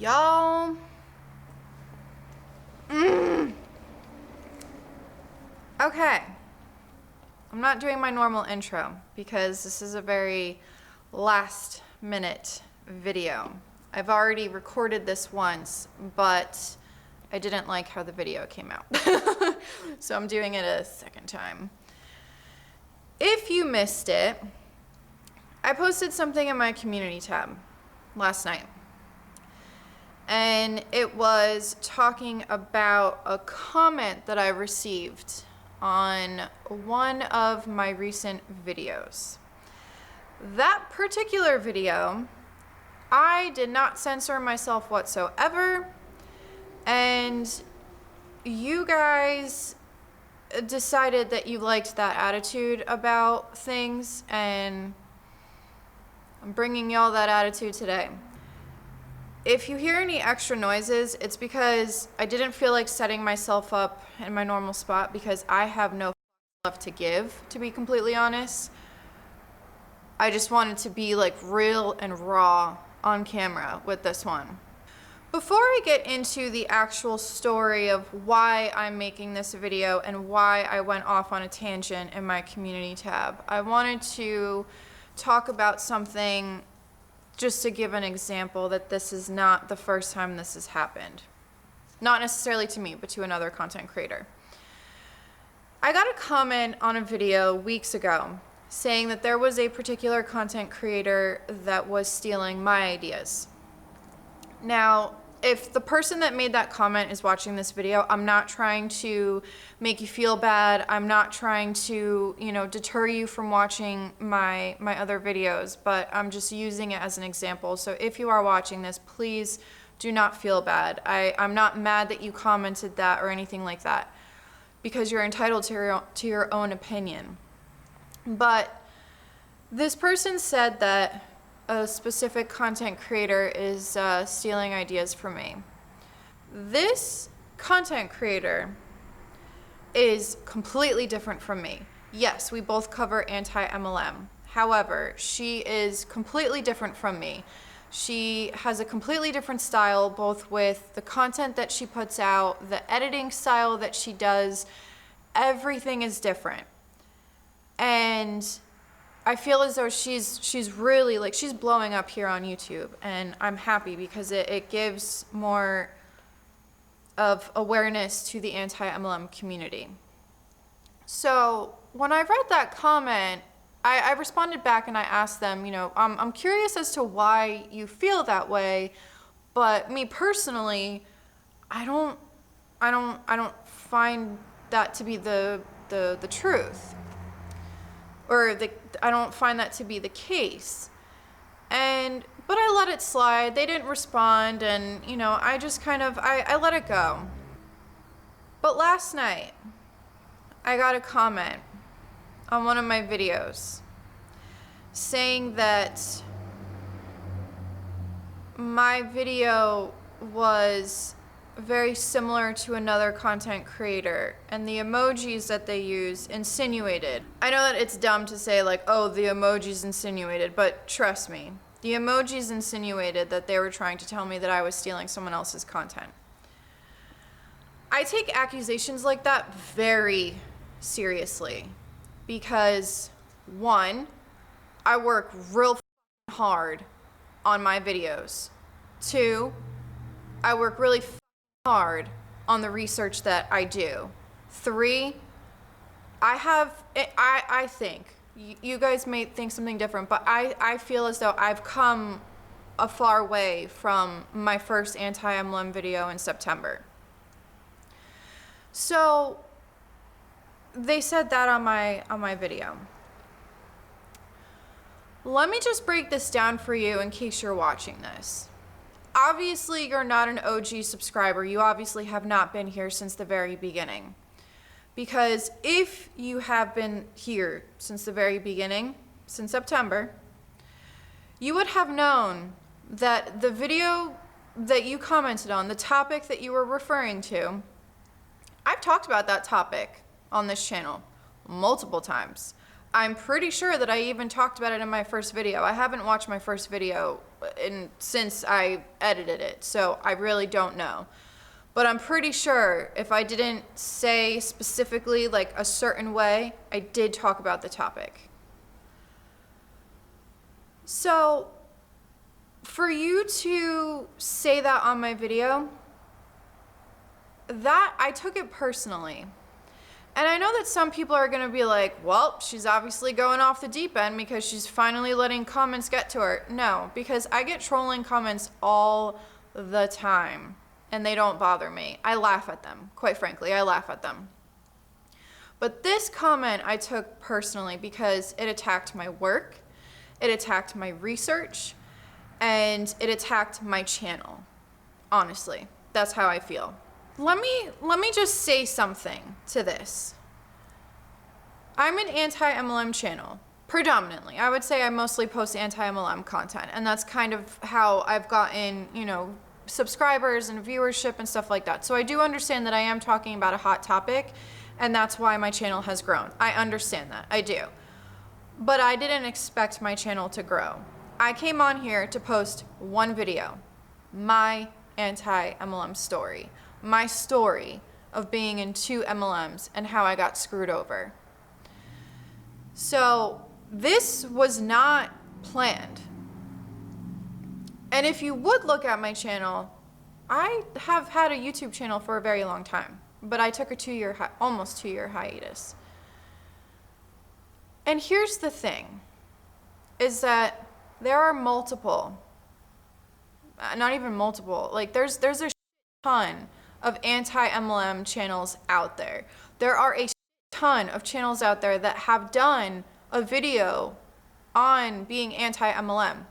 Y'all. Okay. I'm not doing my normal intro because this is a very last minute video. I've already recorded this once, but I didn't like how the video came out. So I'm doing it a second time. If you missed it, I posted something in my community tab last night. And it was talking about a comment that I received on one of my recent videos. That particular video, I did not censor myself whatsoever, and you guys decided that you liked that attitude about things, and I'm bringing y'all that attitude today. If you hear any extra noises, it's because I didn't feel like setting myself up in my normal spot because I have no left to give, to be completely honest. I just wanted to be like real and raw on camera with this one. Before I get into the actual story of why I'm making this video and why I went off on a tangent in my community tab, I wanted to talk about something just to give an example that this is not the first time this has happened. Not necessarily to me, but to another content creator. I got a comment on a video weeks ago saying that there was a particular content creator that was stealing my ideas. Now, if the person that made that comment is watching this video, I'm not trying to make you feel bad. I'm not trying to, deter you from watching my other videos, but I'm just using it as an example. So if you are watching this, please do not feel bad. I'm not mad that you commented that or anything like that, because you're entitled to your own opinion. But this person said that a specific content creator is stealing ideas from me. This content creator is completely different from me. Yes, we both cover anti-MLM. However, she is completely different from me. She has a completely different style, both with the content that she puts out, the editing style that she does. Everything is different. And I feel as though she's really, like, she's blowing up here on YouTube, and I'm happy because it gives more of awareness to the anti-MLM community. So when I read that comment, I responded back and I asked them, I'm curious as to why you feel that way, but me personally, I don't find that to be the truth. I don't find that to be the case. But I let it slide. They didn't respond, and I just I let it go. But last night, I got a comment on one of my videos saying that my video was very similar to another content creator, and the emojis that they use insinuated. I know that it's dumb to say like, oh, the emojis insinuated, but trust me, the emojis insinuated that they were trying to tell me that I was stealing someone else's content. I take accusations like that very seriously because, one, I work real hard on my videos. Two, I work really hard on the research that I do. Three, I think, you guys may think something different, but I feel as though I've come a far way from my first anti-MLM video in September. So they said that on my video. Let me just break this down for you in case you're watching this. Obviously, you're not an OG subscriber. You obviously have not been here since the very beginning. Because if you have been here since the very beginning, since September, you would have known that the video that you commented on, the topic that you were referring to, I've talked about that topic on this channel multiple times. I'm pretty sure that I even talked about it in my first video. I haven't watched my first video since I edited it, so I really don't know. But I'm pretty sure if I didn't say specifically like a certain way, I did talk about the topic. So for you to say that on my video, that I took it personally. And I know that some people are gonna be like, well, she's obviously going off the deep end because she's finally letting comments get to her. No, because I get trolling comments all the time and they don't bother me. I laugh at them, quite frankly, I laugh at them. But this comment I took personally because it attacked my work, it attacked my research, and it attacked my channel. Honestly, that's how I feel. Let me just say something to this. I'm an anti-MLM channel, predominantly. I would say I mostly post anti-MLM content, and that's kind of how I've gotten, subscribers and viewership and stuff like that. So I do understand that I am talking about a hot topic, and that's why my channel has grown. I understand that, I do. But I didn't expect my channel to grow. I came on here to post one video, my anti-MLM story. My story of being in 2 MLMs and how I got screwed over. So this was not planned. And if you would look at my channel, I have had a YouTube channel for a very long time, but I took a almost 2 year hiatus. And here's the thing, is that there are multiple, not even multiple, like there's a ton of anti-MLM channels out there. There are a ton of channels out there that have done a video on being anti-MLM.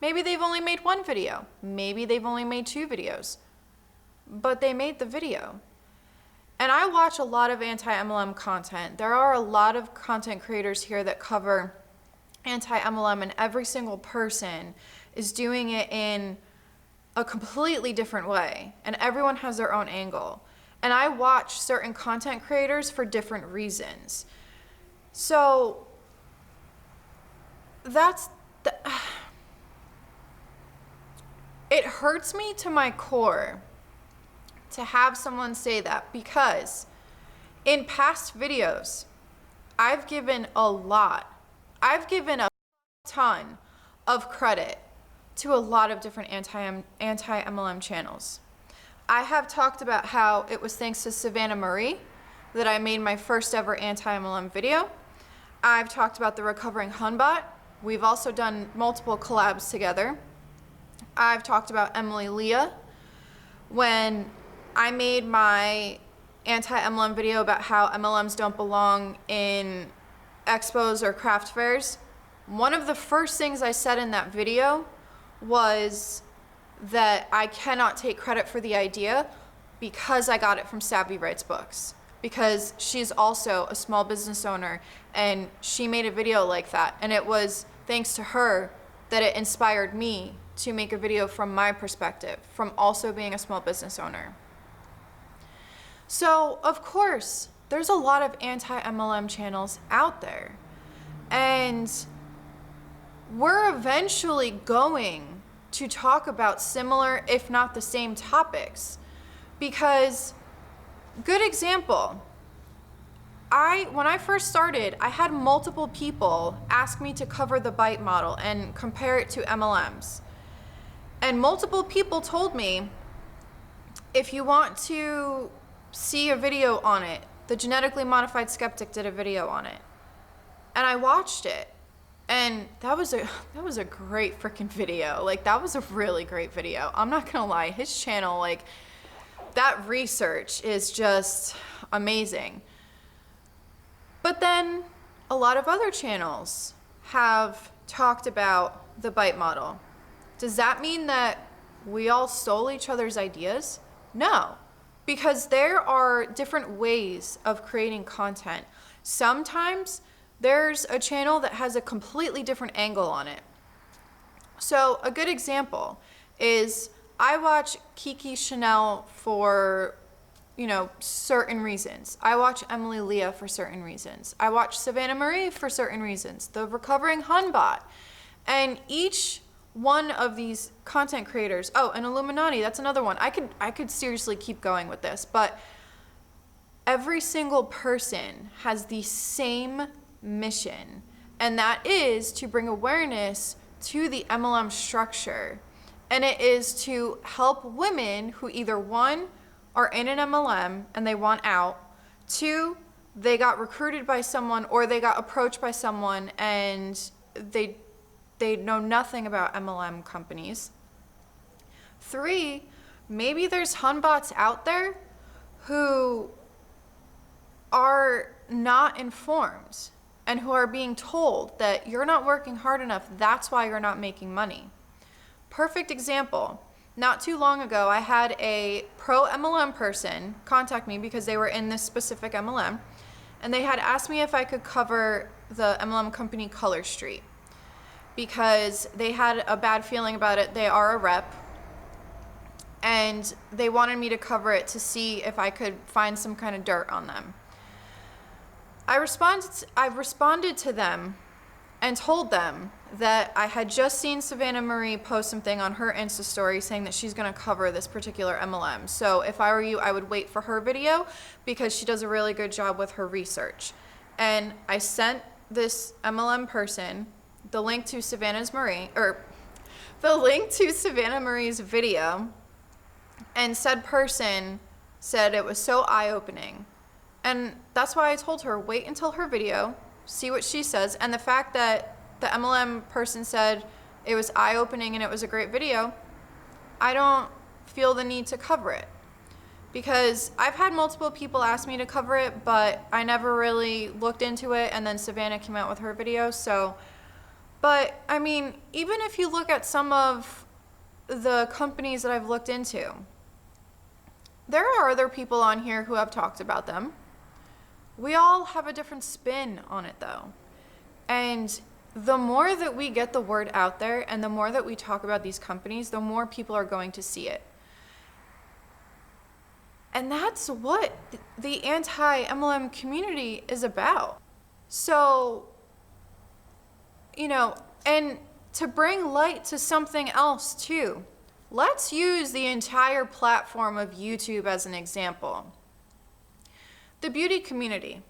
Maybe they've only made 1 video. Maybe they've only made 2 videos. But they made the video. And I watch a lot of anti-MLM content. There are a lot of content creators here that cover anti-MLM, and every single person is doing it in a completely different way, and everyone has their own angle. And I watch certain content creators for different reasons. So it hurts me to my core to have someone say that, because in past videos, I've given a ton of credit to a lot of different anti-MLM channels. I have talked about how it was thanks to Savannah Marie that I made my first ever anti-MLM video. I've talked about the Recovering Hunbot. We've also done multiple collabs together. I've talked about Emily Leah when I made my anti-MLM video about how MLMs don't belong in expos or craft fairs. One of the first things I said in that video was that I cannot take credit for the idea because I got it from Savvy Writes Books, because she's also a small business owner and she made a video like that, and it was thanks to her that it inspired me to make a video from my perspective, from also being a small business owner. So of course there's a lot of anti-MLM channels out there, and we're eventually going to talk about similar, if not the same topics. Because, good example, when I first started, I had multiple people ask me to cover the bite model and compare it to MLMs. And multiple people told me, if you want to see a video on it, the Genetically Modified Skeptic did a video on it. And I watched it. And that was a great freaking video. Like, that was a really great video. I'm not gonna lie, his channel, like, that research is just amazing. But then a lot of other channels have talked about the bite model. Does that mean that we all stole each other's ideas? No, because there are different ways of creating content. Sometimes there's a channel that has a completely different angle on it. So a good example is I watch Kiki Chanel for certain reasons. I watch Emily Leah for certain reasons. I watch Savannah Marie for certain reasons. The Recovering Hunbot. And each one of these content creators, oh, and Illuminati, that's another one. I could seriously keep going with this, but every single person has the same mission, and that is to bring awareness to the MLM structure. And it is to help women who either, one, are in an MLM and they want out, two, they got recruited by someone or they got approached by someone and they know nothing about MLM companies. Three, maybe there's Hunbots out there who are not informed and who are being told that you're not working hard enough, that's why you're not making money. Perfect example. Not too long ago, I had a pro MLM person contact me because they were in this specific MLM, and they had asked me if I could cover the MLM company Color Street because they had a bad feeling about it. They are a rep, and they wanted me to cover it to see if I could find some kind of dirt on them. I responded to them and told them that I had just seen Savannah Marie post something on her Insta story saying that she's gonna cover this particular MLM. So if I were you, I would wait for her video because she does a really good job with her research. And I sent this MLM person the link to Savannah Marie's video, and said person said it was so eye-opening. And that's why I told her, wait until her video, see what she says. And the fact that the MLM person said it was eye-opening and it was a great video, I don't feel the need to cover it. Because I've had multiple people ask me to cover it, but I never really looked into it, and then Savannah came out with her video, so. But, I mean, even if you look at some of the companies that I've looked into, there are other people on here who have talked about them. We all have a different spin on it, though. And the more that we get the word out there and the more that we talk about these companies, the more people are going to see it. And that's what the anti-MLM community is about. So, and to bring light to something else too, let's use the entire platform of YouTube as an example. The beauty community.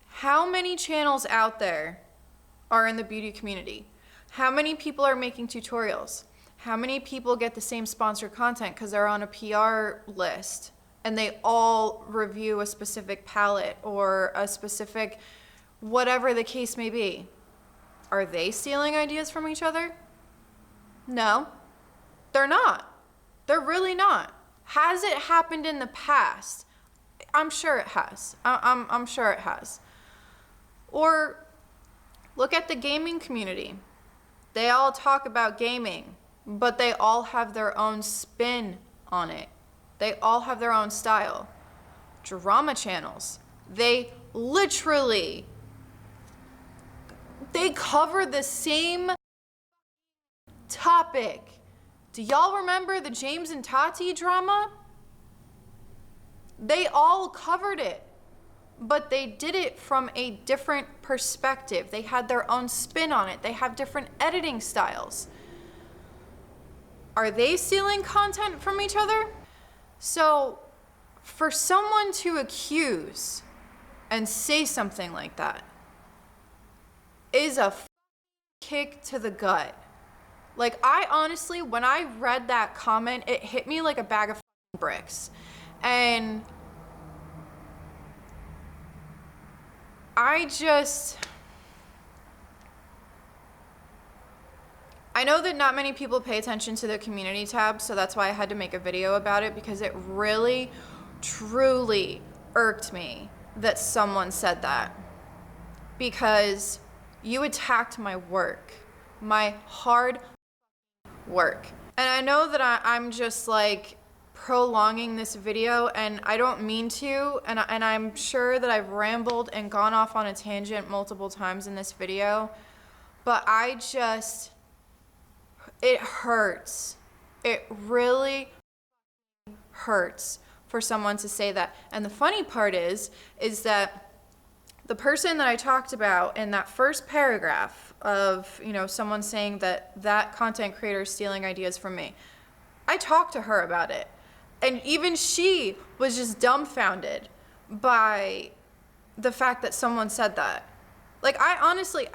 How many channels out there are in the beauty community? How many people are making tutorials? How many people get the same sponsored content because they're on a PR list and they all review a specific palette or a specific whatever the case may be? Are they stealing ideas from each other? No, they're not. They're really not. Has it happened in the past? I'm sure it has. I'm sure it has. Or look at the gaming community. They all talk about gaming, but they all have their own spin on it. They all have their own style. Drama channels. They cover the same topic. Do y'all remember the James and Tati drama? They all covered it, but they did it from a different perspective. They had their own spin on it. They have different editing styles. Are they stealing content from each other? So, for someone to accuse and say something like that is a kick to the gut. Like, I honestly, when I read that comment, it hit me like a bag of bricks. And I know that not many people pay attention to the community tab, so that's why I had to make a video about it, because it really, truly irked me that someone said that. Because you attacked my work, my hard work. And I know that I'm just like prolonging this video, and I don't mean to, and I'm sure that I've rambled and gone off on a tangent multiple times in this video, but it hurts. It really hurts for someone to say that. And the funny part is that the person that I talked about in that first paragraph of, you know, someone saying that content creator is stealing ideas from me, I talked to her about it. And even she was just dumbfounded by the fact that someone said that. Like, I honestly,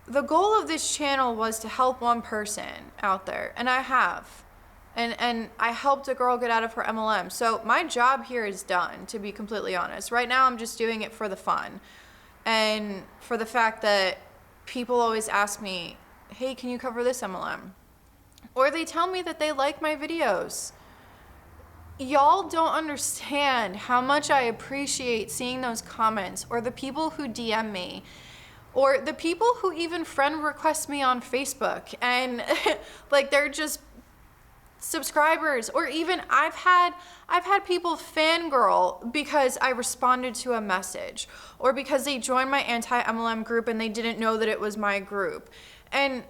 the goal of this channel was to help one person out there, and I have. And I helped a girl get out of her MLM. So my job here is done, to be completely honest. Right now, I'm just doing it for the fun. And for the fact that people always ask me, hey, can you cover this MLM? Or they tell me that they like my videos. Y'all don't understand how much I appreciate seeing those comments, or the people who DM me, or the people who even friend request me on Facebook, and like they're just subscribers. Or even I've had people fangirl because I responded to a message, or because they joined my anti-MLM group and they didn't know that it was my group. And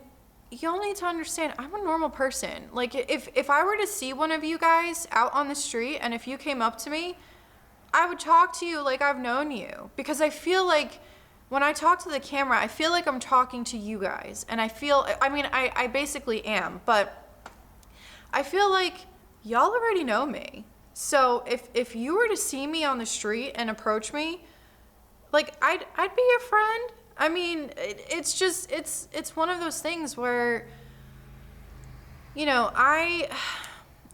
y'all need to understand, I'm a normal person. Like, if I were to see one of you guys out on the street, and if you came up to me, I would talk to you like I've known you. Because I feel like when I talk to the camera, I feel like I'm talking to you guys. And I basically am, but I feel like y'all already know me. So if you were to see me on the street and approach me, like, I'd be your friend. I mean, it's just, it's one of those things where, you know, I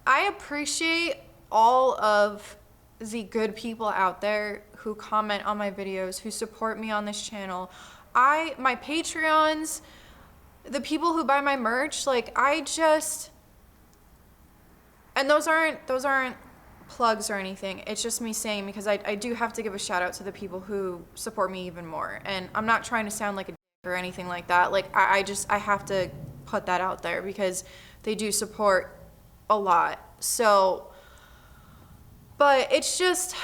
appreciate all of the good people out there who comment on my videos, who support me on this channel. My Patreons, the people who buy my merch, like, and those aren't plugs or anything. It's just me saying, because I do have to give a shout out to the people who support me even more. And I'm not trying to sound like a dick or anything like that. Like, I have to put that out there because they do support a lot. So, but it's just,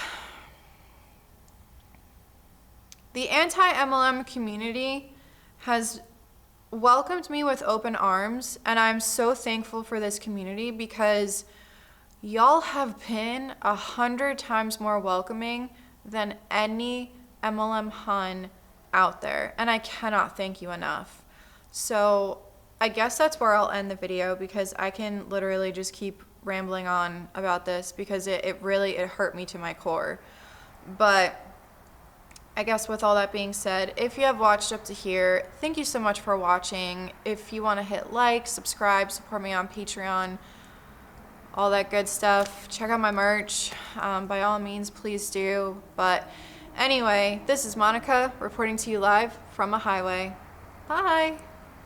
the anti-MLM community has welcomed me with open arms, and I'm so thankful for this community because y'all have been 100 times more welcoming than any MLM Hun out there, and I cannot thank you enough. So I guess that's where I'll end the video, because I can literally just keep rambling on about this because it really hurt me to my core. But I guess with all that being said, if you have watched up to here, thank you so much for watching. If you want to hit like, subscribe, support me on Patreon, all that good stuff, check out my merch. By all means, please do. But anyway, this is Monica reporting to you live from a highway. Bye.